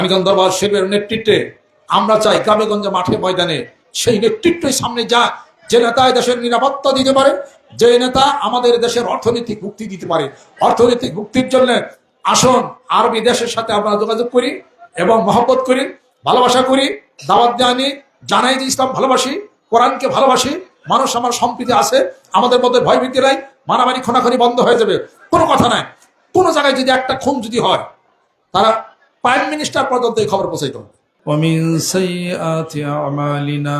কালীগঞ্জ দরবার শরীফের নেতৃত্বে আমরা চাই গ্রামেগঞ্জে মাঠে ময়দানে সেই নেতৃত্বের সামনে যা যে নেতা দেশের নিরাপত্তা দিতে পারে, যে নেতা আমাদের দেশের অর্থনৈতিক মুক্তি দিতে পারে। অর্থনৈতিক মুক্তির জন্য আসুন আরবি দেশের সাথে আমরা যোগাযোগ করি এবং মহব্বত করি, ভালোবাসা করি, দাওয়াত জানি, জানাই যে ইসলাম ভালোবাসি, কোরআনকে ভালোবাসি, মানুষ আমার সম্প্রীতি আছে, আমাদের মধ্যে ভয়ভীতি নাই, মারামারি খোনাখুনি বন্ধ হয়ে যাবে, কোনো কথা নাই। কোনো জায়গায় যদি একটা খুন যদি হয়, তারা প্রাইম মিনিস্টার পর্যন্ত এই খবর পৌঁছাইতে হবে। ومن سيئات أعمالنا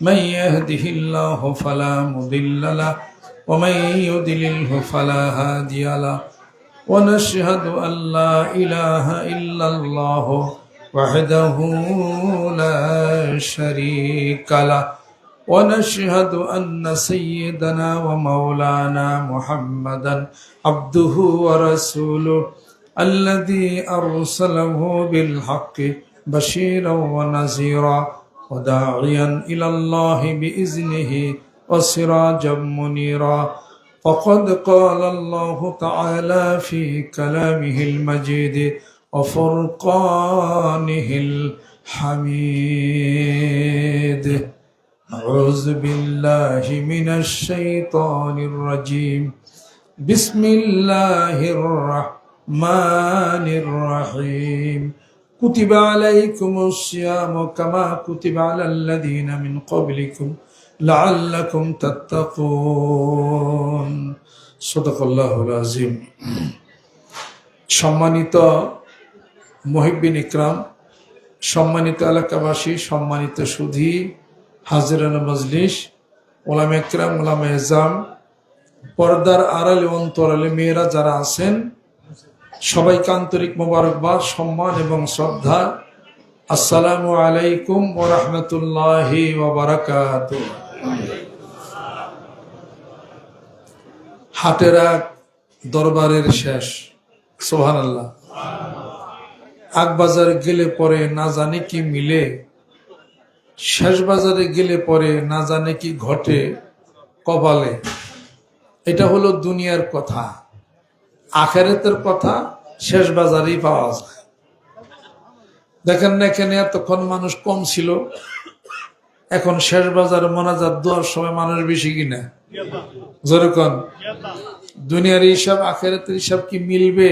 من يهده الله فلا مضل له ومن يضلله فلا هادي له ونشهد أن لا إله إلا الله وحده لا شريك له ونشهد أن سيدنا ومولانا محمدا عبده ورسوله الذي أرسله بالحق بشيرا ونذيرا وداعيا إلى الله بإذنه وسراجا منيرا فقد قال الله تعالى في كلامه المجيد وفرقانه الحميد أعوذ بالله من الشيطان الرجيم بسم الله الرحمن الرحيم كتب عليكم الصيام كما كتب على الذين من قبلكم لعلكم تتقون صدق الله العظيم সম্মানিত মুহিব্বিন ইকরাম, সম্মানিত এলাকাবাসী, সম্মানিত সুধী, হাজিরান মজলিস, ওলামা ইকরাম, ওলামা এজাম, পর্দার আড়ালে অন্তরালে মেয়েরা যারা আছেন, সবাইকে আন্তরিক মোবারকবাদ, সম্মান এবং শ্রদ্ধা। আসসালামু আলাইকুম ওয়া রাহমাতুল্লাহি ওয়া বারাকাতুহু। হাটের আগ দরবারের শেষ, সুবহানাল্লাহ। আগ বাজার গেলে পরে না জানে কি মিলে, শেষ বাজারে গেলে পরে না জানে কি ঘটে কপালে। এটা হলো দুনিয়ার কথা। আখিরাতের কথা শেষ বাজারেই পাওয়া যায়। দেখেন না, এখানে এতক্ষণ মানুষ কম ছিল, এখন শেষ বাজারে মোনাজাত দেওয়ার সময় মানুষ বেশি কিনা? যেরকম দুনিয়ার হিসাব আখিরাতের হিসাব কি মিলবে?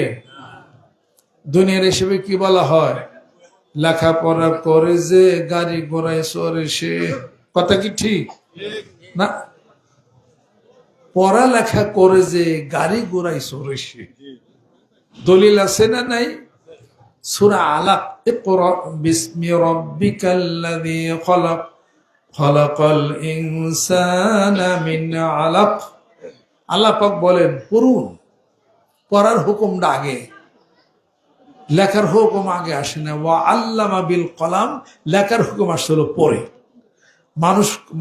দুনিয়ার হিসেবে কি বলা হয়? লেখাপড়া করে যে গাড়ি ঘোড়ায় চড়ে সে, কথা কি ঠিক না? পড়ালেখা করে যে গাড়ি ঘোড়ায় চড়ে সে, দলিল আছে না নাই? সূরা আলাক, ইকরা বিসমি রাব্বিকাল্লাযী খলাক খলাকাল ইনসানা মিন আলাক। আল্লাহ পাক বলেন পড়ুন, পড়ার হুকুমটা আগে, লেখার হুকুম আগে আসে না। ওয়া আল্লামা বিল কলাম, লেখার হুকুম আসছিল পরে।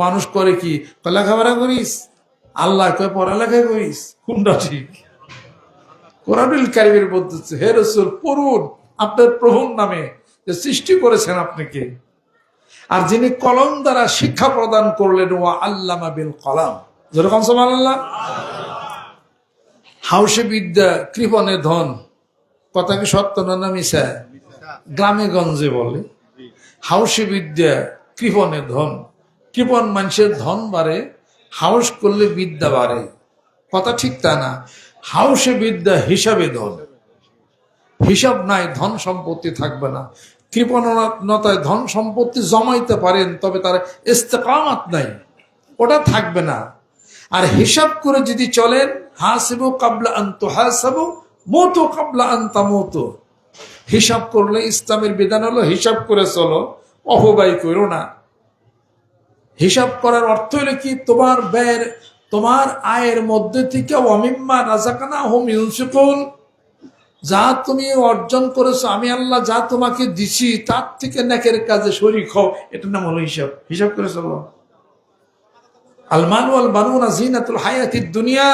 মানুষ করে কি, লেখাপড়া করিস, আল্লাহ কয় পড়ালেখা করিস, কোনটা ঠিক? কোরআনুল কারীমের বলতেছে, হে রাসূল পড়ুন আপনার প্রভুর নামে যে সৃষ্টি করেছেন আপনাকে, আর যিনি কলম দ্বারা শিক্ষা প্রদান করলেন, ওয়া আল্লামা বিল কলাম। যেরকম সুবহানাল্লাহ। হাউসে বিদ্যা কৃপণে ধন, কথা কি সত্য না মিছা? গ্রামে গঞ্জে বলে হাউসে বিদ্যা কৃপণে ধন। কৃপণ মানুষের ধন বাড়ে, হাউস করলে বিদ্যা বাড়ে, কথা ঠিক তা না? হাউসে বিদ্যা হিসাবে ধন, হিসাব নাই ধন সম্পত্তি থাকবে না। কৃপণতায় ধন সম্পত্তি জমাইতে পারেন, তবে তার ইস্তেকামাত নাই, ওটা থাকবে না। আর হিসাব করে যদি চলেন, হাসিবু কাবলা আন তুহাসাবু মতো কাবলা আন তামুতু। হিসাব করলে ইসলামের বিধান হলো হিসাব করে চলো, অপব্যয় করো না। হিসাব করার অর্থ হলো কি, তোমার ব্যয়ের, তোমার আয়ের মধ্যে থেকে ওয়ামিম্মা রাযাকনাহুম ইউনফিকুন, যা তুমি অর্জন করেছো, আমি আল্লাহ যা তোমাকে দিছি তার থেকে নেকের কাজে শরীক হও। এটার নাম হলো হিসাব। হিসাব করে চলো। আল মালু ওয়াল বানুনা জিনাতুল হায়াতিদ দুনিয়া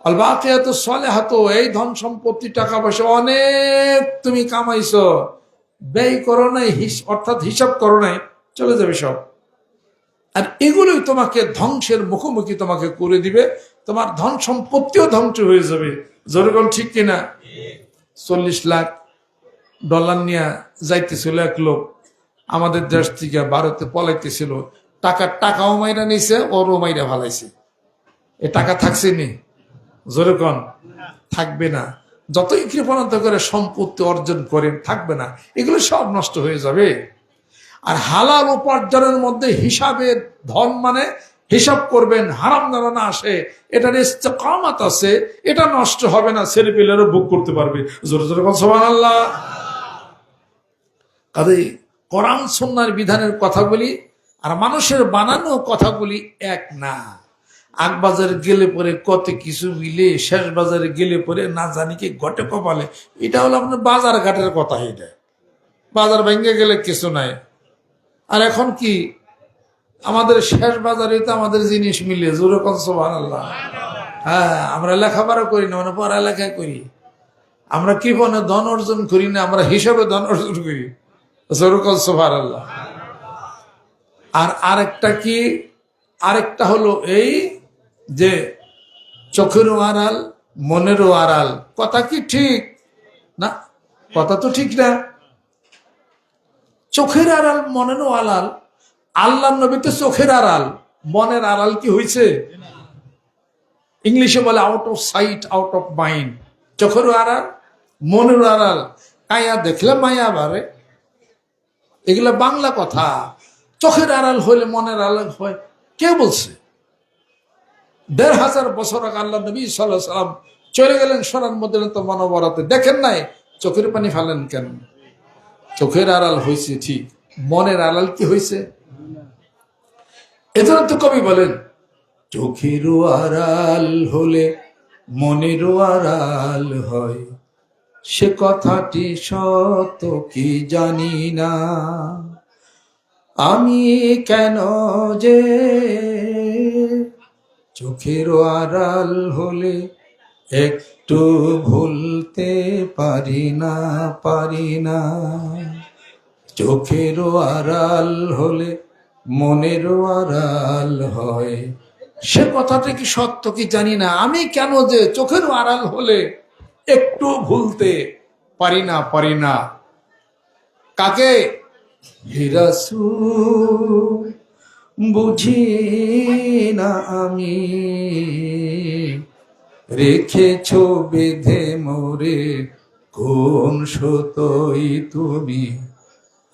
আল বাকিয়াতুস সালিহাতু, এই ধন সম্পত্তি টাকা পয়সা অনেক তুমি কামাইছো, ব্যয় করো নাই, অর্থাৎ হিসাব করো নাই, চলে যাবে সব। আর এগুলোই তোমাকে ধ্বংসের মুখোমুখি তোমাকে করে দিবে, তোমার ধন সম্পত্তিও ধ্বংস হয়ে যাবে। যেরকম ঠিক কিনা? 40 লাখ ডলার নিয়ে যাইতেছিল এক লোক আমাদের দেশ থেকে ভারতে পলাইতেছিল, টাকাও মাইরা নিছে, ওরও মাইরা ভালাইছে। এ টাকা থাকছে নি? জোরে কন, থাকবে না। যতই কৃপণতা করে সম্পত্তি অর্জন করেন, থাকবে না, এগুলো সব নষ্ট হয়ে যাবে। আর হালাল উপার্জনের মধ্যে হিসাবের ধন মানে হিসাব করবেন, হারাম যেন না আসে, এটার ইস্তেকামাত আছে, এটা নষ্ট হবে না, ছেলে পেলেরও বুক করতে পারবে। জোরে জোরে বল সুবহানাল্লাহ। কাজেই কোরআন সুন্নাহর বিধানের কথাগুলি আর মানুষের বানানো কথাগুলি এক না। আগ বাজারে গেলে পরে কত কিছু মিলে, শেষ বাজারে গেলে পরে না জানি কি ঘটে কপালে। এটা হলো আপনার বাজার ঘাটের কথা। এটা বাজার ভেঙে গেলে কিছু নাই। আর এখন কি আমাদের শেষ বাজারে তো আমাদের জিনিস মিলে। জোরে কোন সুবহানাল্লাহ। হ্যাঁ, আমরা লেখাপড়া করি না, মানে পড়ালেখা করি। আমরা কৃপণে ধন অর্জন করি না, আমরা হিসাবে ধন অর্জন করি। জোরে কোন সুবহানাল্লাহ। আর আরেকটা হলো এই যে চোখেরও আড়াল, মনেরও আড়াল। কথা কি ঠিক না? কথা তো ঠিক না। চোখের আড়াল, মনেরও আড়াল। আল্লাহ নবী তো চোখের আড়াল, মনের আড়াল কি হয়েছে? ইংলিশে বলে out of sight, out of mind. চোখেরও আড়াল, মনেরও আড়াল। কায়া দেখলে মায়া বাড়ে, এগুলা বাংলা কথা। চোখের আড়াল হইলে মনের আড়াল হয়, কে বলছে? ১৫০০ বছর আগে আল্লাহ নবী সাল্লাল্লাহু আলাইহি ওয়াসাল্লাম চলে গেলেন সোনার মদিনাতে মুনাওয়ারাতে। দেখেন নাই চোখের পানি ফেলেন কেন? চোখের আড়াল হয়েছে ঠিক, মনের আড়াল কি হয়েছে? এজন্য তো কবি বলেন, চোখেরও আড়াল হলে মনেরও আড়াল হয়, সে কথাটি সত্য কি জানি না, আমি কেন যে চোখেরও আড়াল হলে একটু ভুলতে পারি না, চোখেরও আড়াল হলে মনেরও আড়াল হয়, সে কথাটা কি সত্য কি জানি না, আমি কেন যে চোখেরও আড়াল হলে একটু ভুলতে পারি না। কাকে? হে রাসূল, বুঝি না আমি, রেখেছ বেঁধে মোরে কোন সতই তুমি,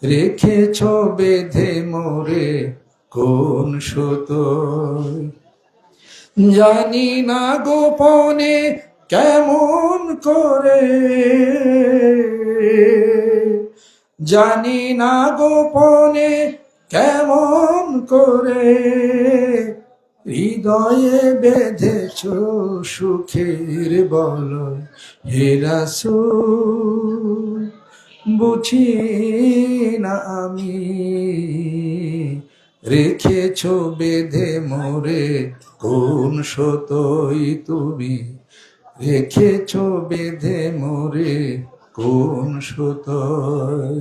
রেখেছ বেঁধে মোরে কোন সতই, জানি না গোপনে কেমন করে, জানি না গোপনে কেমন করে, হৃদয়ে বেঁধেছ সুখের বলয়, হে রাসূল, বুঝি না আমি, রেখেছ বেঁধে মোরে কোন সতই তুমি, রেখেছ বেঁধে মোরে কোন সুতোয়।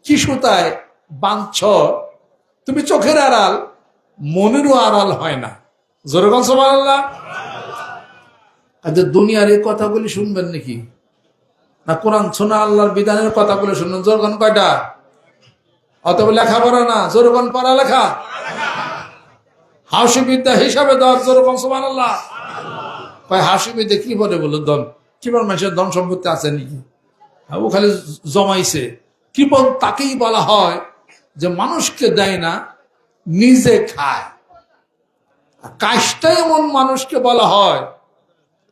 কি সুতায় বাঁধছ তুমি? চোখের আড়াল, মনেরও আড়াল হয় না। জোরে বল সুবহানাল্লাহ। আচ্ছা, দুনিয়ার এই কথাগুলি শুনবেন নাকি? না কোরআন শোনা, আল্লাহর বিধানের কথাগুলো শুনবেন? জোরগান কয়টা? অতএব লেখাপড়া না, জোরগান পড়ালেখা, হাসি বিদ্যা হিসাবে দর। জোরে বল সুবহানাল্লাহ। হাসি বিদ্যা কি বলে বলো? ধন কিবার মানুষের ধন সম্পত্তি আছে নাকি? ও খালি জমাইছে। কৃপণ তাকেই বলা হয় যে মানুষকে দেয় না, নিজে খায়। কাজটা এমন মানুষকে বলা হয়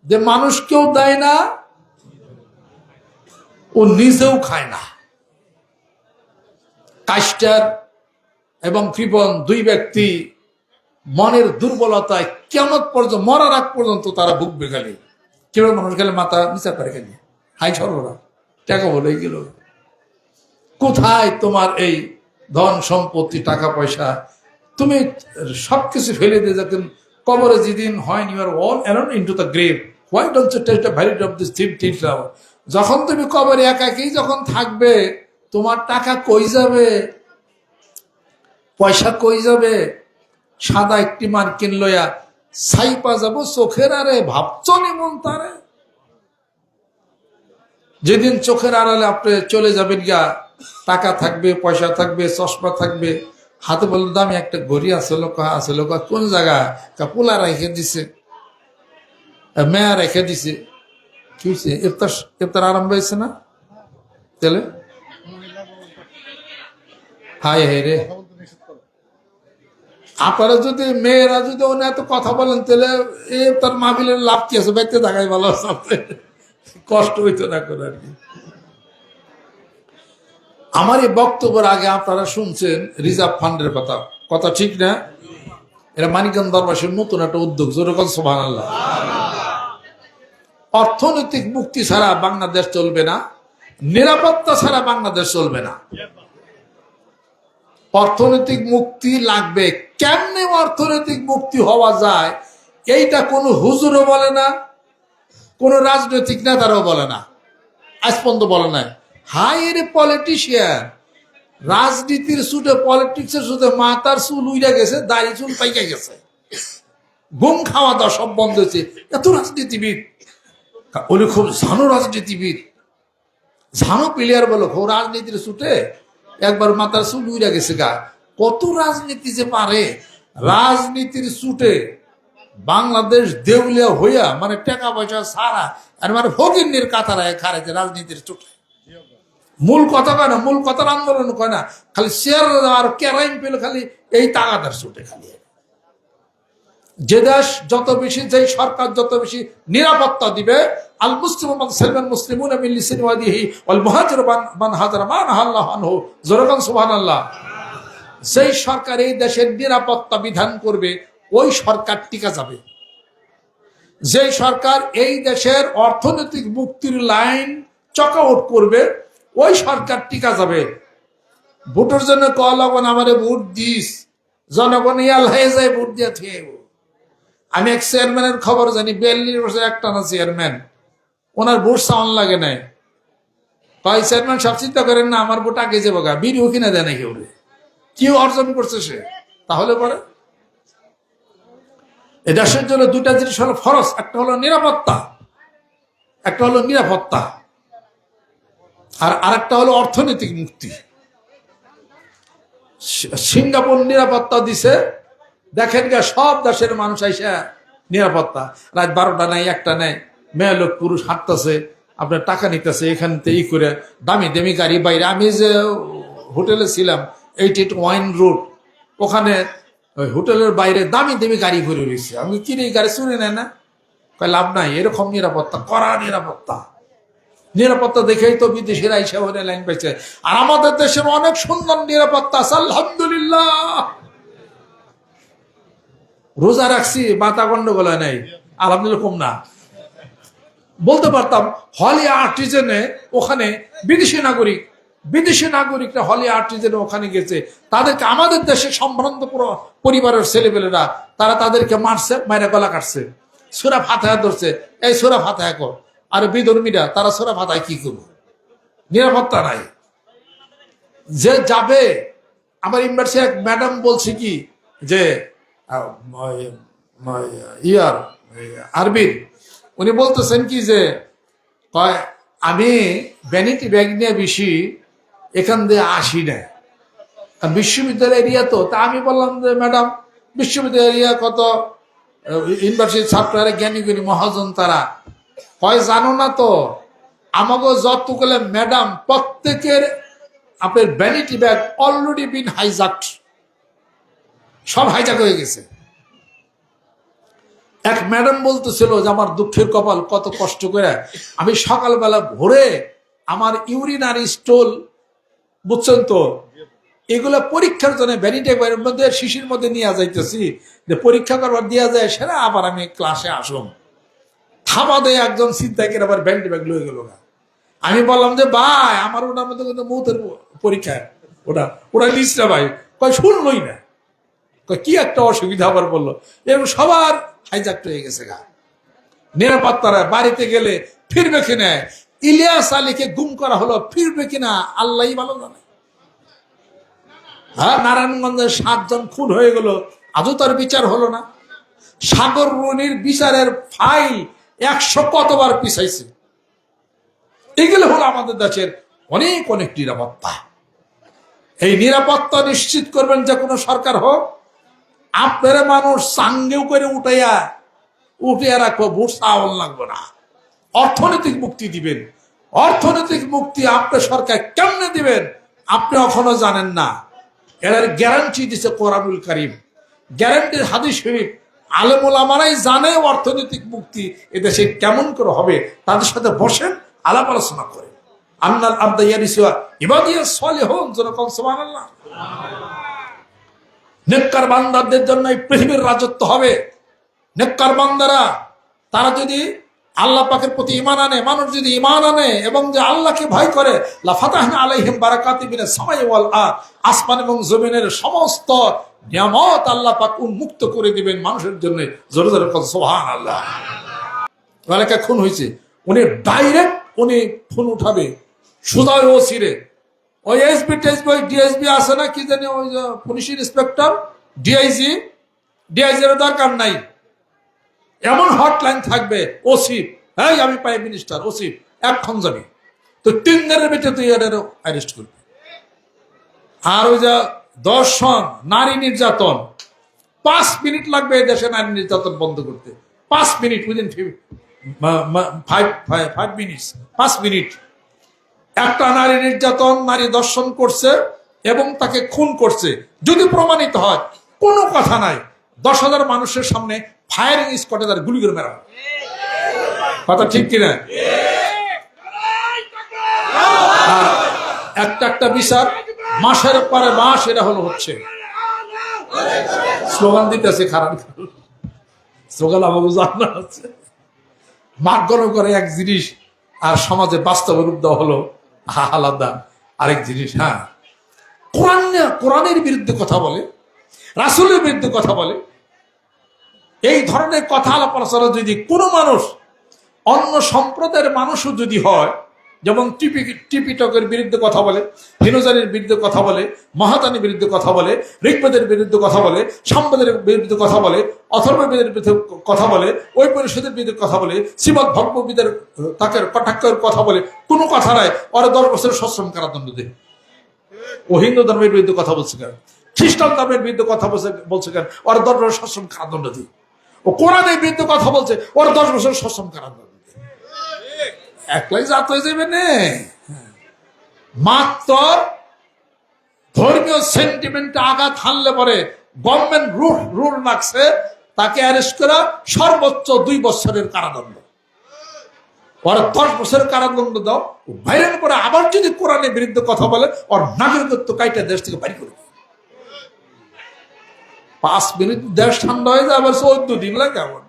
যে মানুষকেও দেয় না, ও নিজেও খায় না। কাজটার এবং কৃপণ দুই ব্যক্তি মনের দুর্বলতায় কিয়ামত পর্যন্ত, মরার আগ পর্যন্ত তারা ভুগবে। খালি কেউ মানুষ গেলে মাথা নিচা করে, খালি হাই সর্বরা টাকা বলে গেল। কোথায় তোমার এই ধন সম্পত্তি, টাকা পয়সা? তুমি সবকিছু ফেলে দিয়ে যাতেন কবরে যেদিন হয়, you are all alone into the grave, why don't you take the valid of this things? যখন তুমি কবরে একাকেই যখন থাকবে, তোমার টাকা কই যাবে, পয়সা কই যাবে? সাদা একটি মার্কিন লইয়া সাইপা যাব চোখের আরে, ভাবছ নিমন তারে? যেদিন চোখের আড়ালে আপনি চলে যাবেন গা, টাকা থাকবে, পয়সা থাকবে, চশমা থাকবে, হাতে বলল দামি একটা ঘড়ি আছে, লোক আছে, লোক কোন জায়গা পোলা রেখে দিছে, মেয়া রেখে দিছে, কি হয়েছে? ইফতার ইফতার আরম্ভ হয়েছে না? তাহলে হায় হায় রে, আপনারা যদি মেয়েরা যদি ওনে এত কথা বলেন তাহলে তার মাহফিলের লাভ কি আছে? ব্যক্তি থাকাই ভালো আছে, কষ্ট হইতো না করে আর কি। আমার এই বক্তব্যের আগে আপনারা শুনছেন রিজার্ভ ফান্ডের কথা, কথা ঠিক না? এটা মানিকগঞ্জ দরবাসের নতুন একটা উদ্যোগ, যেরকম সুবহানাল্লাহ। অর্থনৈতিক মুক্তি ছাড়া বাংলাদেশ চলবে না, নিরাপত্তা ছাড়া বাংলাদেশ চলবে না। অর্থনৈতিক মুক্তি লাগবে। কেমনে অর্থনৈতিক মুক্তি হওয়া যায় এইটা কোনো হুজুরও বলে না, কোনো রাজনৈতিক নেতারাও বলে না, আজ পর্যন্ত বলে নাই। হাই রে পলিটিশিয়ান, রাজনীতির সুটে, পলিটিক্সের সুটে মাথার চুল উইরা গেছে, দাড়ি চুল পাইকা গেছে, ঘুম খাওয়া দাওয়া সব বন্ধ হয়েছে। এত রাজনীতিবিদ, উনি খুব জানো রাজনীতিবিদ, জানো প্লেয়ার বলো, খুব রাজনীতির সুটে একবার মাথার চুল উইরা গেছে গা। কত রাজনীতি যে পারে, রাজনীতির সুটে বাংলাদেশ দেউলিয়া হইয়া, মানে টাকা পয়সা সারা আর মানে ফকিন্নির কাতারায় খারাইছে রাজনীতির চোটে। মূল কথা কয় না, মূল কথার আন্দোলন কয় না, খালি শেয়ার আর ক্যারাইম পেল খালি এই তাগাদার চোটে। খালি যে দেশ যত বেশি, যে সরকার যত বেশি নিরাপত্তা দিবে, আল মুসলিম সালমান মুসলিমুন মিন লিসানি ওয়াদিহি ওয়াল মুহাজির মান হাজারা মান আল্লাহু আনহু, জোরাকান সুবহানাল্লাহ। যেই সরকার এই দেশের নিরাপত্তা বিধান করবে ওই সরকার টিকা যাবে। যেই সরকার এই দেশের অর্থনৈতিক মুক্তির লাইন চকআউট করবে ওই সরকার টিকা যাবে। ভোটের জন্য কল লগন আমারে ভোট দিস, জনগণ ইয়াল হয়ে যায় ভোট দিয়ে থিয়ে। আমি এক চেয়ারম্যানের খবর জানি, 42 বছর একটানা চেয়ারম্যান, ওনার ভোট সাউন্ড লাগে নাই। তাই চেয়ারম্যান সব চিন্তা করেন না আমার ভোট আগে যাবো গা, বিড়িও কিনা দেয় না কেউ, কি অর্জন করছে সে। তাহলে পরে এ দেশের জন্য দুইটা জিনিস হলো ফরজ, একটা হলো নিরাপত্তা, একটা হলো নিরাপত্তা, আর আরেকটা হলো অর্থনৈতিক মুক্তি। সিঙ্গাপুর নিরাপত্তা দিছে, দেখেন গা সব দেশের মানুষ আইসা নিরাপত্তা, রাত 12টা নাই, 1টা নাই, মেয়ে লোক পুরুষ হাঁটতেছে, আপনার টাকা নিতেছে এখান থেকে করে, দামি দামি গাড়ি বাইরে। আমি যে হোটেলে ছিলাম 88 ওয়াইন রোড, ওখানে ওই হোটেলের বাইরে দামি দামি গাড়ি ঘুরে রয়েছে। আমি কিনে গাড়ি চুরি নেয় না, কয় লাভ নাই, এরকম নিরাপত্তা, কড়া নিরাপত্তা। নিরাপত্তা দেখেই তো বিদেশিরা আইসা ওখানে লাইন পাইছে। আর আমাদের দেশের অনেক সুন্দর নিরাপত্তা আছে আলহামদুলিল্লাহ। রোজা রাখছি, মাথা গন্ডগোল হয় নাই, আলহামদুলিল্লাহ কম না। বলতে পারতাম হলি আর্টিজেনে ওখানে বিদেশি নাগরিকরা হলি আর্টিজেনে ওখানে গেছে, তাদেরকে আমাদের দেশে সম্ভ্রান্ত পরিবারের ছেলেপেলেরা তারা তাদেরকে মারছে, মায়েরা গলা কাটছে, সূরা ফাতিহা ধরছে, এই সূরা ফাতিহা কর। আর বিধর্মীরা তারা সূরা ফাতিহা কি করবে? নিরাপত্তা নাই। যে যাবে, আমার ইউনিভার্সিটি এক ম্যাডাম বলছে কি যে আরবির, উনি বলতেছেন কি যে আমি ভ্যানিটি ব্যাগ নিয়ে বেশি এখান দিয়ে আসি না, বিশ্ববিদ্যালয় এরিয়া তো। তা আমি বললাম যে ম্যাডাম বিশ্ববিদ্যালয় এরিয়া কত, ইউনিভার্সিটির ছাত্ররা জ্ঞানী জ্ঞানী মহাজন, তারা হয় জানো না তো, আমাকে যতগুলো ম্যাডাম প্রত্যেকের আপনার ভ্যানিটি ব্যাগ অলরেডি বিন হাইজাক্ট, সব হাইজাক হয়ে গেছে। এক ম্যাডাম বলতেছিল যে আমার দুঃখের কপাল, কত কষ্ট করে আমি সকালবেলা ভোরে আমার ইউরিনারি স্টোল, বুঝছেন তো, এগুলো পরীক্ষার জন্য ভ্যানিটি ব্যাগের মধ্যে শিশির মধ্যে নিয়ে যাইতেছি, যে পরীক্ষা করবার দেওয়া যায় সেটা, আবার আমি ক্লাসে আসুন। থাবা দেয় একজন চিন্তায় করে আবার ভ্যানিটি ব্যাগ লয়ে গেল না। আমি বললাম যে ভাই আমার ওটার মধ্যে কিন্তু মৌতের পরীক্ষা, ওটা নিস না ভাই। কয় শুনলই না, কি একটা অসুবিধা আবার বললো, এরকম সবার হাইজাক্ট হয়ে গেছে গা। নিরাপত্তারা বাড়িতে গেলে ফিরবে কিনা, ইলিয়াস আলীকে গুম করা হলো, ফিরবে কিনা আল্লাহই ভালো জানে। হ্যাঁ, নারায়ণগঞ্জের 7 জন খুন হয়ে গেল, আজও তার বিচার হলো না। সাগর রুনির বিচারের ফাইল 100 কতবার পিছাইছে, এগুলো হলো আমাদের দেশের অনেক অনেক নিরাপত্তা। এই নিরাপত্তা নিশ্চিত করবেন যে কোনো সরকার হোক, আপনারা মানুষ সাঙ্গেও করে উঠিয়া রাখবো, ভোট চাওয়াল লাগবে না। অর্থনৈতিক মুক্তি দিবেন। অর্থনৈতিক মুক্তি আপনার সরকার কেমনে দিবেন আপনি এখনো জানেন না। এর গ্যারান্টি দিছে কোরআনুল কারীম, গ্যারান্টির হাদিস শরীফ। আলেমুল আমারাই জানে অর্থনৈতিক মুক্তি এদেশে কেমন করে হবে। তাদের সাথে বসেন, আলাপ আলোচনা করেন। আন্নাল আবদা ইয়ারিসু ইবাদিয়াস সালিহুন, যেরকম সুবহানাল্লাহ। নেককার বান্দাদের জন্য এই পৃথিবীর রাজত্ব হবে। নেককার বান্দারা তারা যদি আল্লাহ পাকের প্রতি ঈমান আনে, মানুষ যদি ঈমান আনে এবং যে আল্লাহকে ভয় করে, লা ফাতাহনা আলাইহিম বারাকাতিন মিনাস সামাই ওয়াল আরদ, আসমান এবং জমিনের সমস্ত নিয়ামত আল্লাহ পাক উন্মুক্ত করে দিবেন মানুষের জন্য। জোরে জোরে বলেন সুবহানাল্লাহ। এলাকা খুন হয়েছে, উনি ডাইরেক্ট ফোন উঠাবে সুদয় ওসিরে, ওই এসপি টেসপি ওই ডিএসপি আছে না কি জানি, ওই পুলিশ ইন্সপেক্টর ডিআইজির দরকার নাই, এমন হটলাইন থাকবে ওসি, হ্যাঁ আমি প্রাইম মিনিস্টার, ওসি এখন যাবি তো 3 দিনের ভিতরে তুই এটারও অ্যারেস্ট করবি। আর ওই যে দর্শন, নারী নির্যাতন, 5 মিনিট লাগবে এই দেশে নারী নির্যাতন বন্ধ করতে। 5 মিনিট, উইদিন 5 মিনিটস, 5 মিনিট। একটা নারী নির্যাতন, নারী দর্শন করছে এবং তাকে খুন করছে, যদি প্রমাণিত হয়, কোনো কথা নাই, 10,000 মানুষের সামনে ফায়ারিং স্কোয়াডে তার গুলি করে মেরা। কথা ঠিক কিনা? আর একটা বিচার মাসের পরে মাস এটা হচ্ছে। স্লোগান দিতেছে, খারাপ স্লোগান আমাকে জানা আছে। মার্গন করে এক জিনিস, আর সমাজে বাস্তব রূপ দেওয়া হলো আলাদা আরেক জিনিস। হ্যাঁ, কোরআনের বিরুদ্ধে কথা বলে, রাসূলের বিরুদ্ধে কথা বলে, এই ধরনের কথা আলাপ আলোচনা যদি কোনো মানুষ, অন্য সম্প্রদায়ের মানুষও যদি হয়, যেমন টিপিটকের বিরুদ্ধে কথা বলে, হিনুজানির বিরুদ্ধে কথা বলে, মহাতানির বিরুদ্ধে কথা বলে, ঋগ্বেদের বিরুদ্ধে কথা বলে, সামবেদের বিরুদ্ধে কথা বলে, অথর্ববেদের বিরুদ্ধে কথা বলে, ওই পরিষদের বিরুদ্ধে কথা বলে, শ্রীমদ ভগবদ্গীতার তাকে কটাক্ষের কথা বলে, কোনো কথা নাই, ওরা 10 বছরের সশ্রম কারাদণ্ড দেয়। ও হিন্দু ধর্মের বিরুদ্ধে কথা বলছে কেন, খ্রিস্টান ধর্মের বিরুদ্ধে কথা বলছে কেন, ওরা 10 বছর সশ্রম কারাদণ্ড দেয়। ও কোরআনের বিরুদ্ধে কথা বলছে, ওরা 10 বছর সশ্রম কারাদণ্ড দেয়। একলাই জাত হয়ে যাবে না। মাত্র ধর্মীয় সেন্টিমেন্টে আঘাত হানলে পরে গভর্নমেন্ট রুল লাগছে, তাকে অ্যারেস্ট করা সর্বোচ্চ 2 বছরের কারাদণ্ড। ওরা 10 বছরের কারাদণ্ড দাও, বাইরের পরে আবার যদি কোরআনের বিরুদ্ধে কথা বলে, ওর নাগরিকত্ব কাইটা দেশ থেকে বাইরে করে। 5 মিনিট দেশ ঠান্ডা হয়ে যায়, আবার 14 দিন লাগে। আমার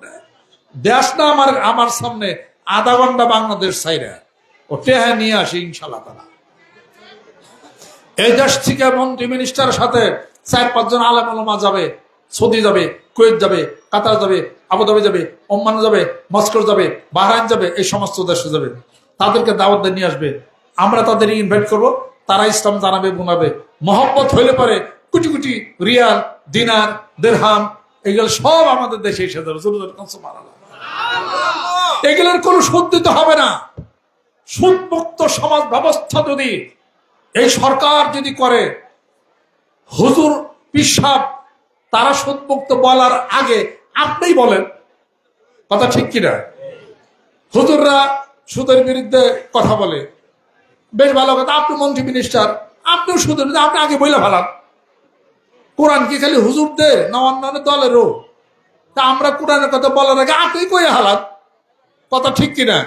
দেশ না আমার সামনে আধা ঘন্টা বাংলাদেশ সাইরা ও টেহা নিয়ে আসে ইনশাল্লাহ তারা। এই দেশ থেকে মন্ত্রী মিনিস্টারের সাথে 4-5 জন আলেম ওলামা যাবে, সৌদি যাবে, কুয়েত যাবে, কাতার যাবে, আবুধাবি যাবে, ওমান যাবে, মস্কো যাবে, বাহরাইন যাবে, এই সমস্ত দেশে যাবে। তাদেরকে দাওয়াত দিয়ে নিয়ে আসবে, আমরা তাদের ইনভাইট করব, তারা ইসলাম জানাবে, গুনাবে। মহব্বত হইলে পরে কোটি কোটি রিয়াল, দিনার, দিরহাম এগুলো সব আমাদের দেশে এসে যাবে। এগুলোর কোনো সুদ দিতে হবে না। সুদমুক্ত সমাজ ব্যবস্থা যদি এই সরকার যদি করে, হুজুর পিসাব তারা সুদমুক্ত বলার আগে আপনিই বলেন, কথা ঠিক কিনা? হুজুররা সুদের বিরুদ্ধে কথা বলে, বেশ ভালো কথা। আপনি মন্ত্রী মিনিস্টার, আপনিও সুদের বিরুদ্ধে, আপনি আগে বইলে ভালান। কোরআন কি খালি হুজুরদের না অন্যান্য দলেরও? তা আমরা কোরআনের কথা বলার আগে আপনি কই হালাত, কথা ঠিক কিনা?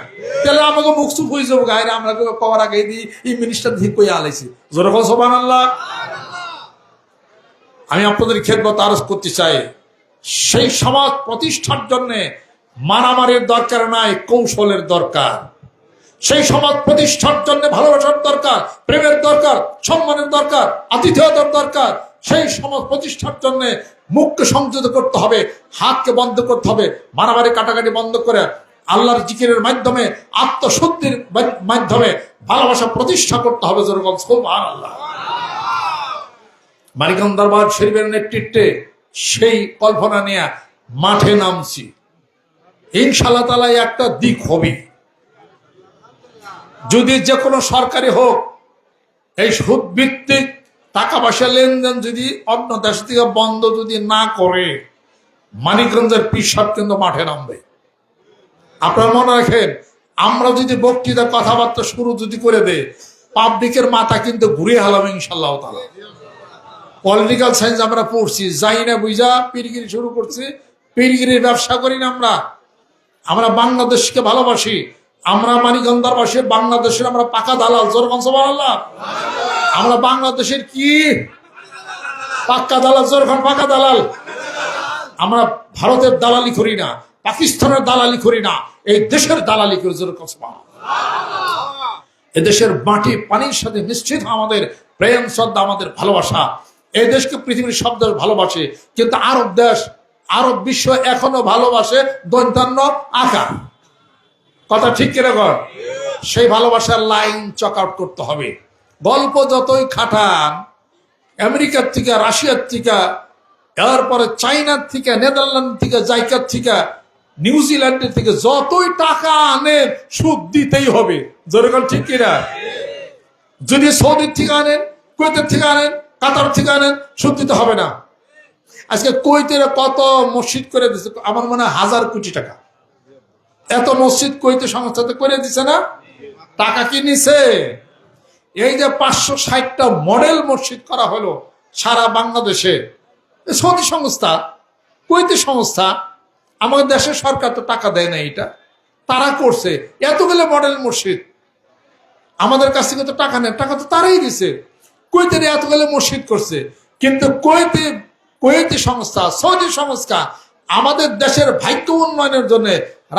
তাহলে আমাকে মুখ চুপ হয়ে যাবো গায়ে, আমরা কবার আগে দিই এই মিনিস্টার দিয়ে কই আলাইছি। যেরকম সুবহানাল্লাহ। আমি আপনাদের খেদমত আরজ করতে চাই, সেই সমাজ প্রতিষ্ঠার জন্য মারামারির দরকার নাই, কৌশলের দরকার। সেই সমাজ প্রতিষ্ঠার জন্য ভালোবাসার দরকার, প্রেমের দরকার, সম্মানের দরকার, আতিথেয়তার দরকার। সেই সমাজ প্রতিষ্ঠার জন্য মুখকে সংযত করতে হবে, হাতকে বন্ধ করতে হবে, মারামারি কাটাকাটি বন্ধ করে আল্লাহর জিকিরের মাধ্যমে, আত্মশুদ্ধির মাধ্যমে ভালোবাসা প্রতিষ্ঠা করতে হবে। যেরকম সুবহানাল্লাহ। মানিকগঞ্জ দরবার শরীফের নেতৃত্বে সেই কল্পনা নিয়ে মাঠে নামছি। ইনশাআল্লাহ তাআলা একটা দিক হবে, যদি যে কোনো সরকারি হোক, এই সুদ ভিত্তিক টাকা পয়সা লেনদেন যদি অন্য দেশ থেকে বন্ধ যদি না করে, মানিকগঞ্জের পিসাব কিন্তু মাঠে নামবে। আপনারা মনে রাখেন, আমরা যদি বক্তৃতা কথাবার্তা শুরু যদি করে দেয়, পাবলিকের মাথা কিন্তু ঘুরিয়ে হালাম ইনশাল্লাহ তাআলা। পলিটিক্যাল সায়েন্স আমরা পড়ছি, যাই না বুঝা পীরগিরি শুরু করছি। পীরগিরির ব্যবসা করি না আমরা বাংলাদেশকে ভালোবাসি। আমরা মানিকগঞ্জবাসী, বাংলাদেশের আমরা পাকা দালাল। জোরগঞ্জ সুবহানাল্লাহ। আমরা বাংলাদেশের কি পাক্কা দালাল, জোরগঞ্জ পাকা দালাল। আমরা ভারতের দালালি করি না, পাকিস্তানের দালালি করি না, এই দেশের দালালি করি। জোরগঞ্জ সুবহানাল্লাহ। এদেশের মাটি পানির সাথে নিশ্চিত আমাদের প্রেম, শ্রদ্ধা, আমাদের ভালোবাসা। এই দেশকে পৃথিবীর সব দেশ ভালোবাসে, কিন্তু আরব দেশ, আরব বিশ্ব এখনো ভালোবাসে দৈন্যান্য আকার। কথা ঠিক কিরকম? সেই ভালোবাসার লাইন চক আউট করতে হবে। গল্প যতই খাটান, আমেরিকার থেকে, রাশিয়ার থেকে, এরপরে চাইনার থেকে, নেদারল্যান্ড থেকে, জাইকার থেকে, নিউজিল্যান্ডের থেকে যতই টাকা আনেন, সুদ দিতেই হবে। যেরকম ঠিক কিনা? যদি সৌদির থেকে আনেন, কুয়েতের থেকে আনেন, কাতার থেকে আনেন, সুদ দিতে হবে না। আজকে কুয়েতের কত মসজিদ করে দিচ্ছে, আমার মনে হয় 1000 কোটি টাকা। এত মসজিদ কুয়েতে সংস্থাতে করে দিছে না? টাকা কি নিছে? এই যে 560টা মডেল মসজিদ করা হলো সারা বাংলাদেশে, সৌদি সংস্থা, কুয়েতি সংস্থা, আমাদের দেশের সরকার তো টাকা দেয় না, এটা তারা করছে। এতগুলো মডেল মসজিদ আমাদের কাছ থেকে তো টাকা নেই, টাকা তো তারাই দিছে। কুয়েতের এতগুলো মসজিদ করছে, কিন্তু কুয়েতি সংস্থা, সৌদি সংস্থা আমাদের দেশের ভাগ্য উন্নয়নের জন্য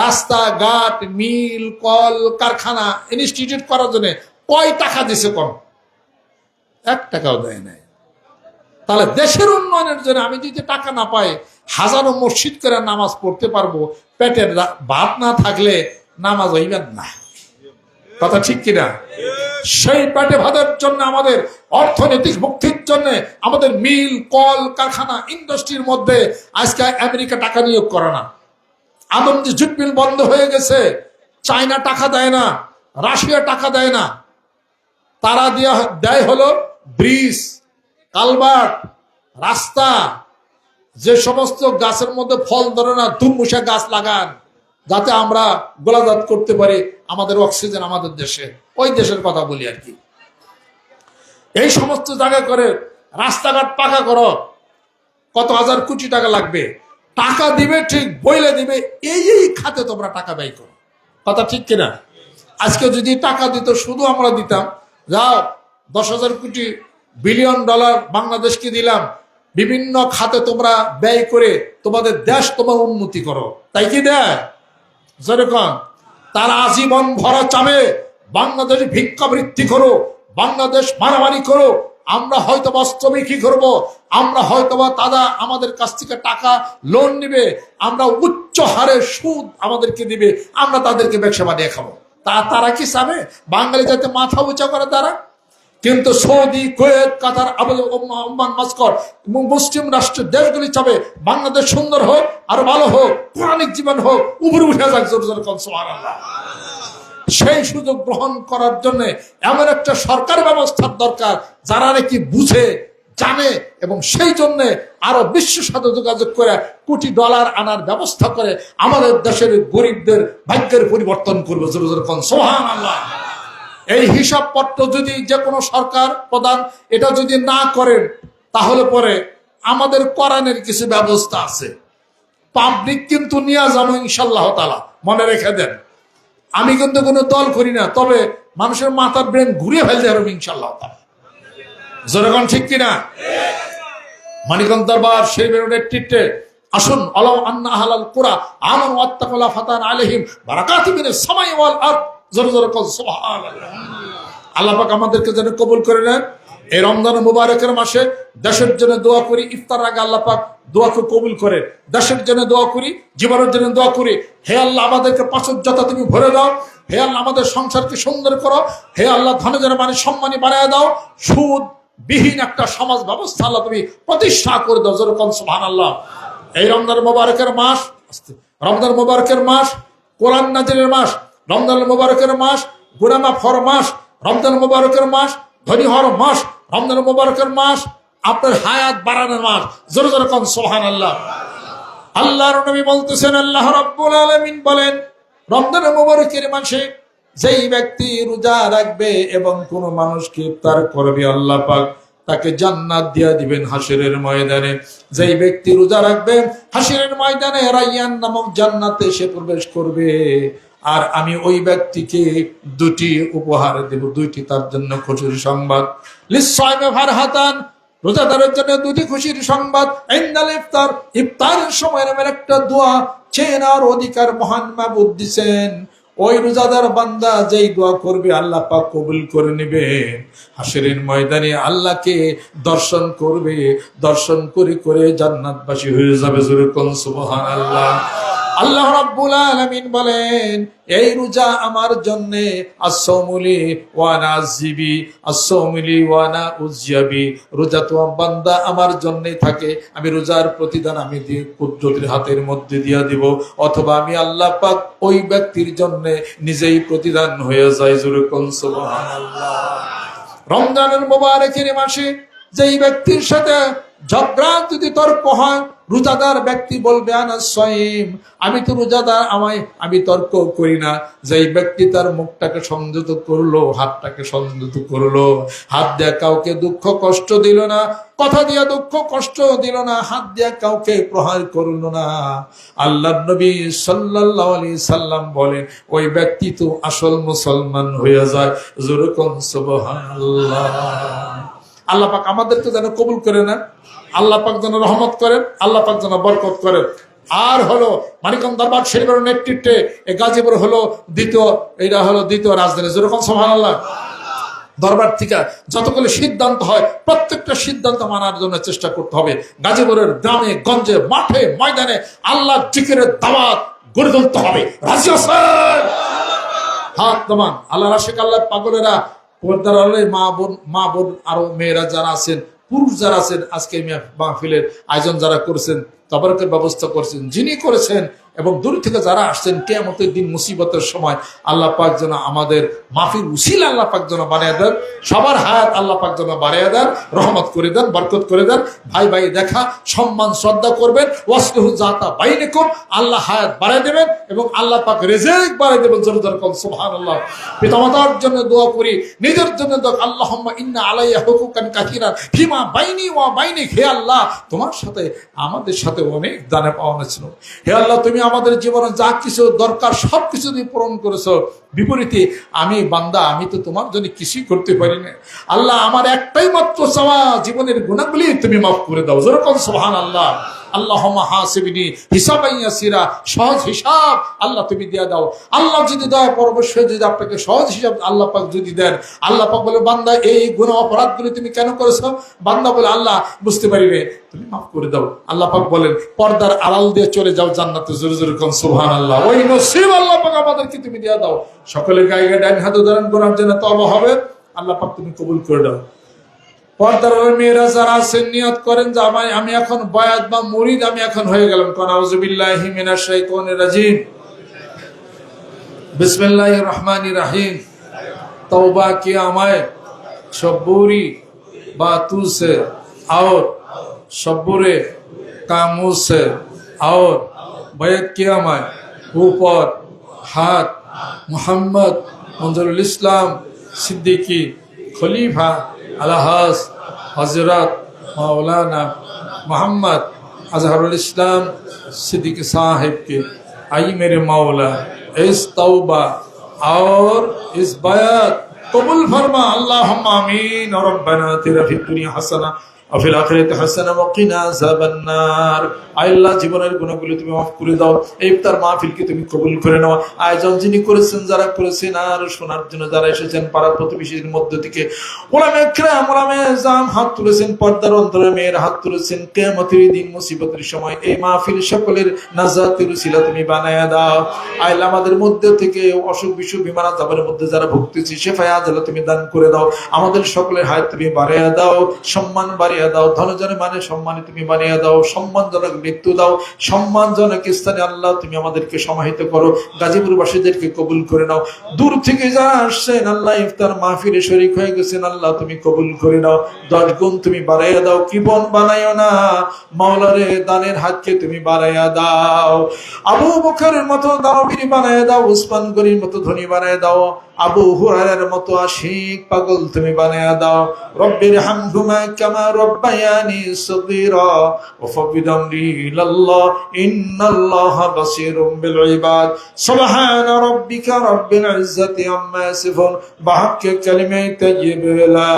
রাস্তাঘাট, মিল, কল কারখানা, ইনস্টিটিউট করার জন্য কয় টাকা দিছে? কম, 1 টাকাও দেয় নাই। তাহলে দেশের উন্নয়নের জন্য আমি যদি টাকা না পাই, হাজারো মসজিদ করে নামাজ পড়তে পারবো, পেটের ভাত না থাকলে নামাজ হইবেন না। কথা ঠিক কিনা? সেই পেটে ভাতের জন্য, আমাদের অর্থনৈতিক মুক্তির জন্য, আমাদের মিল, কল কারখানা, ইন্ডাস্ট্রির মধ্যে আজকে আমেরিকা টাকা নিয়োগ করে না। আদমজি জুট মিল বন্ধ হয়ে গেছে, চায়না টাকা দেয় না, রাশিয়া টাকা দেয় না। তারা দেয় হলো ব্রিজ, কালভার্ট, রাস্তা। যে সমস্ত গাছের মধ্যে ফল ধরে না, দুমুষা গাছ লাগান, যাতে আমরা গোলাজাত করতে পারি আমাদের অক্সিজেন আমাদের দেশে। ওই দেশের কথা বলি আর কি। এই সমস্ত জায়গা করে রাস্তাঘাট পাকা করো, কত হাজার কোটি টাকা লাগবে। টাকা দিবে ঠিক, বইলে দিবে, এই খাতে তোমরা টাকা ব্যয় করো। কথা ঠিক কিনা? আজকে যদি টাকা দিত, শুধু আমরা দিতাম, যাও 10,000 কোটি বিলিয়ন ডলার বাংলাদেশকে দিলাম, বিভিন্ন খাতে তোমরা ব্যয় করে তোমাদের দেশ তোমার উন্নতি করো, তাই কি দেয়? যেরকম তারা আজীবন ভরা চাবে বাংলাদেশ ভিক্ষাবৃত্তি করো, বাংলাদেশ মারামারি করো। আমরা হয়তো বাস্তবে কি করবো, আমরা হয়তোবা তারা আমাদের কাছ থেকে টাকা লোন নিবে, আমরা উচ্চ হারে সুদ আমাদেরকে দিবে, আমরা তাদেরকে ব্যবসা বানিয়ে খাবো। তারা কি চাবে বাঙালি যাতে মাথা উঁচা করে? তারা কিন্তু সৌদি, কুয়েত, কাতার, ওমান, মাস্কট, মুসলিম রাষ্ট্রের দেশগুলি চাবে বাংলাদেশ সুন্দর হোক, আরো ভালো হোক, পৌরাণিক জীবন হোক, উপরে উঠে যাক। সুবহানাল্লাহ। সেই সুযোগ গ্রহণ করার জন্য এমন একটা সরকার ব্যবস্থার দরকার, যারা নাকি বুঝে, জানে, এবং সেই জন্য আরো বিশ্বের সাথে যোগাযোগ করে কোটি ডলার আনার ব্যবস্থা করে আমাদের দেশের গরিবদের ভাগ্যের পরিবর্তন করবে। সুবহানাল্লাহ। এই হিসাবপত্র যদি যে কোনো সরকার প্রধান এটা যদি না করেন, তাহলে পরে আমাদের কোরআনের কিছু ব্যবস্থা আছে, পাবলিক কিন্তু নিয়ে যাবো ইনশাল্লাহ তাআলা। মনে রেখে দেন, আমি কিন্তু কোনো দল করি না, তবে মানুষের মাথার ব্রেন ঘুরিয়ে ফেলতে পারবো ইনশাল্লাহ তাআলা। যেরকম ঠিক কিনা? মানিকগঞ্জ দরবার শরীফের নেতৃত্বে আসুন, আলাউ আন্না আহলাল কুরা আমানু ওয়াত্তাকুল্লাহ ফাতান আলাইহিম বারাকাতুম মিনাস সামাই ওয়াল আরদ। জোরে জোরে কল সুবহানাল্লাহ। আল্লাহ পাক আমাদেরকে যেন কবুল করে নেন। এই রমজান মুবারকের মাসে দেশের জন্য দোয়া করি, ইফতার আগে আল্লাহ পাক দোয়াকে কবুল করে। দেশের জন্য দোয়া করি, জীবনের জন্য দোয়া করি। হে আল্লাহ, আমাদেরকে প্রাচুর্যতা তুমি ভরে দাও। হে আল্লাহ, আমাদের সংসারকে সুন্দর করো। হে আল্লাহ, ধনজনের মানে সম্মানী বাড়ায় দাও। সুদ বিহীন একটা সমাজ ব্যবস্থা আল্লাহ তুমি প্রতিষ্ঠা করে দাও। যেরকম সুবহানাল্লাহ। এই রমজান মুবারকের মাস, রমজান মুবারকের মাস কোরআন নাজিলের মাস, রমজান মুবারকের মাস গুনাহ মাফ হওয়ার মাস, রমজান মুবারকের মাস, ধনী হওয়ার মাস, রমজান মুবারকের মাস, আপনার হায়াত বাড়ানোর মাস। জোরে জোরে কোন সুবহানাল্লাহ। আল্লাহর নবী বলতেছেন, আল্লাহ রাব্বুল আলামিন বলেন, রমজান মুবারকের মাসে যেই ব্যক্তি রোজা রাখবে এবং কোন মানুষকে ইফতার করবে, আল্লাহ পাক তাকে জান্নাত দিয়া দিবেন হাসরের ময়দানে। যেই ব্যক্তি রোজা রাখবে, হাসরের ময়দানে রায়্যান নামক জান্নাতে সে প্রবেশ করবে। আর আমি ওই ব্যক্তিকে দুটি উপহার দেব, দুইটি তার জন্য খুশির সংবাদ। লিস-সাইমি ফারহাতান, রোজাদারের জন্য দুটি খুশির সংবাদ। ইনদাল ইফতার, ইফতারের সময় নামের একটা দোয়া চেনার অধিকার মহান মাবুদ দিয়েছেন। ওই রোজাদার বান্দা যেই দোয়া করবে আল্লাহ পাক কবুল করে নেবেন। হাসরের ময়দানে আল্লাহকে দর্শন করবে, দর্শন করে করে জান্নাতবাসী হয়ে যাবে। জোরে কোন সুবহানাল্লাহ। আল্লাহ রাব্বুল আলামিন বলেন, এই রোজা আমার জন্য, as-sawmuli wa ana azzibi, as-sawmuli wa ana uzjabi, রোজা তো বান্দা আমার জন্যই থাকে, আমি রোজার প্রতিদান আমি দিয়ে কুদরতের হাতের মধ্যে দিয়া দিব, অথবা আমি আল্লাহ পাক ওই ব্যক্তির জন্য নিজেই প্রতিদান হয়ে যাই। জোরে কোন সুবহানাল্লাহ। রমজানের মুবারকের মাসে যেই ব্যক্তির সাথে ঝগড়া যদি তর্ক হয়, রোজাদার ব্যক্তি বলবে আনা সাইম, আমি তো রোজাদার, আমি তর্ক করি না। যেই ব্যক্তি তার মুখটাকে সংযত করলো, হাতটাকে সংযত করলো, হাত দিয়ে কাউকে দুঃখ কষ্ট দিল না, কথা দিয়ে দুঃখ কষ্ট দিল না, হাত দিয়ে কাউকে প্রহার করলো না, আল্লাহর নবী সাল্লাল্লাহু আলাইহি সাল্লাম বলেন ওই ব্যক্তি তো আসল মুসলমান হয়ে যায়। জোরে কোন সুবহানাল্লাহ। আল্লাহ পাক আমাদেরকে যেন কবুল করে নেন, আল্লাহ পাক যেন রহমত করেন, আল্লাহ পাক যেন বরকত করেন। আর হলো মানিকগঞ্জ দরবার শরীফের নেতৃত্বে এই গাজীপুর হলো দ্বিতীয় রাজধানী। যেরকম সুবহানাল্লাহ। দরবার থেকে যতগুলো সিদ্ধান্ত হয় প্রত্যেকটা সিদ্ধান্ত মানার জন্য চেষ্টা করতে হবে। গাজীপুরের গ্রামে গঞ্জে মাঠে ময়দানে আল্লাহর জিকিরের দাওয়াত গড়ে তুলতে হবে। রাজি আছেন? হাত নামান। আল্লাহর আশিক, আল্লাহর পাগলেরা, পর্দার আড়ালে মা বোন আরো মেয়েরা যারা আছেন, পুরুষ যারা আছেন, আজকে মাহফিলের আয়োজন যারা করেছেন, তবরকের ব্যবস্থা করেছেন, যিনি করেছেন, এবং দূর থেকে যারা আসছেন, কিয়ামতের দিন মুসিবতের সময় আল্লাহ পাক যেন আমাদের মাহফিল উসিলা আল্লাহ পাক যেন বানিয়ে দেন, সবার হায়াত আল্লাহ পাক যেন বাড়িয়ে দেন, রহমত করে দেন, বরকত করে দেন। ভাই ভাই দেখা, সম্মান শ্রদ্ধা করবেন। ওয়াসলিহু যাতা বাইনাকুম, আল্লাহ হায়াত বাড়িয়ে দেবেন এবং আল্লাহ পাক রিজিক বাড়িয়ে দেবেন। জোরে জোরে কোন সুবহানাল্লাহ। পিতামাতার জন্য দোয়া করি, নিজের জন্য দোয়া। আল্লাহুম্মা ইন্না আলাইয়া হুকুকান কাসীরান ফিমা বাইনি ওয়া বাইনিক, হে আল্লাহ তোমার সাথে আমাদের সাথে অনেক দানে পাওনা ছিল। হে আল্লাহ তুমি আমাদের জীবনে যা কিছু দরকার সবকিছু তুমি পূরণ করেছো, বিপরীতে আমি বান্দা, আমি তো তোমার জন্য কিছুই করতে পারি না। আল্লাহ আমার একটাই মাত্র চাওয়া, জীবনের গুনাহগুলি তুমি মাফ করে দাও। যেরকম সুবহানাল্লাহ। আল্লাহুম্মা হাসিবনি হিসাবান ইয়াসিরা, সহজ হিসাব আল্লাহ তুমি দিয়ে দাও। আল্লাহ যদি দয়া পরবর্তী যদি আপনাকে সহজ হিসাব আল্লাহ পাক যদি দেন, আল্লাহ পাক বলে বান্দা এই গুনাহ অপরাধগুলি তুমি কেন করেছো? বান্দা বলে আল্লাহ বুঝতে পারিবে, তুমি মাফ করে দাও। আল্লাহ পাক বলেন পর্দার আড়াল দিয়ে চলে যাও জান্নাতে। জোরে জোরে কোন সুবহানাল্লাহ। ওই নসিব আল্লাহ পাক আমাদেরকে তুমি দিয়ে দাও। সকলের গায়ে গায়ে ডান হাত ধরেন, গোনার জন্য তওবা হবে, আল্লাহ পাক তুমি কবুল করে দাও। পর্দার মেয়েরা যারা আছেন নিয়ত করেন যে আমি এখন বায়াত বা মুরিদ আমি এখন হয়ে গেলাম। কোন আউযুবিল্লাহি মিনাশ শাইতানির রাজিম, বিসমিল্লাহির রহমানির রহিম। तौबा किया मैं शब्बूरी बातों से और शब्बूरे कामों से और बैत किया मैं ऊपर हाथ मोहम्मद मंजरुल इस्लाम सिद्दीकी खलीफा अलहास हजरत मौलाना मोहम्मद अजहरुल इस्लाम सिद्दीकी साहिब के, आई मेरे मौला इस तौबा और इस बयात कबूल फरमा। अल्लाहुम्मा आमीन। रब्बना आतिना फिद दुनिया हसना व फिल आखिराति हसना व किना আযাবান নার। আল্লাহ জীবনের গুনাহগুলো তুমি মাফ করে দাও। এই ইফতার মাহফিলকে তুমি কবুল করে নাও। আয়োজন যিনি করেছেন, যারা করেছেন, আর শোনার জন্য যারা এসেছেন, পাড়া প্রতিবেশীর মধ্য থেকে ওলামায়ে কিরাম, ওলামায়ে জাম হাত তুলেছেন, পর্দার অন্তরে মেয়ের হাত তুলেছেন। কিয়ামতের দিন মুসিবতের সময় এই মাহফিল সকলের নাজাতের উসিলা তুমি বানায়া দাও। আল্লাহ আমাদের মধ্যে থেকে অসুখ বিসুখ বিমার আযাবের মধ্যে যারা ভুগতেছি, শেফায়ে আজলা তুমি দান করে দাও। আমাদের সকলের হায়াত তুমি বাড়ায়া দাও, সম্মান বাড়িয়ে বানাইয়া দাও, ধনজনে মানে সম্মানে তুমি বানিয়ে দাও, সম্মানজনক মৃত্যু দাও, সম্মানজনক স্থানে আল্লাহ তুমি আমাদেরকে সমাহিত করো। গাজীপুরবাসীদেরকে কবুল করে নাও। দূর থেকে যারা আসছেন আল্লাহ ইফতার মাহফিলে শরীক হয়ে গেছেন, আল্লাহ তুমি কবুল করে নাও। 10 গুণ তুমি বাড়াইয়া দাও, কৃপণ বানাইও না। মাওলারে দানের হাতকে তুমি বাড়াইয়া দাও। আবু বকরের মতো দানবীর বানাইয়া দাও, উসমান গনির মতো ধনী বানাইয়া দাও, আবু হুরায়রার মতো আশিক পাগল তুমি বানাইয়া দাও। রব্বির হামহুমা কামা রব্বায়ানি সগীরা ওয়া ফাবিদ আমরি ইলাল্লাহ ইন্নাল্লাহা বাসীরুম বিল ইবাদ। সুবহানা রাব্বিকা রাব্বিল ইজ্জাতি আম্মা ইয়াসিফুন বিহাক্কি কালিমাতি তাইয়্যিবা লা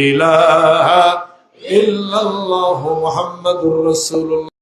ইলাহা ইল্লাল্লাহু মুহাম্মাদুর রাসূলুল্লাহ।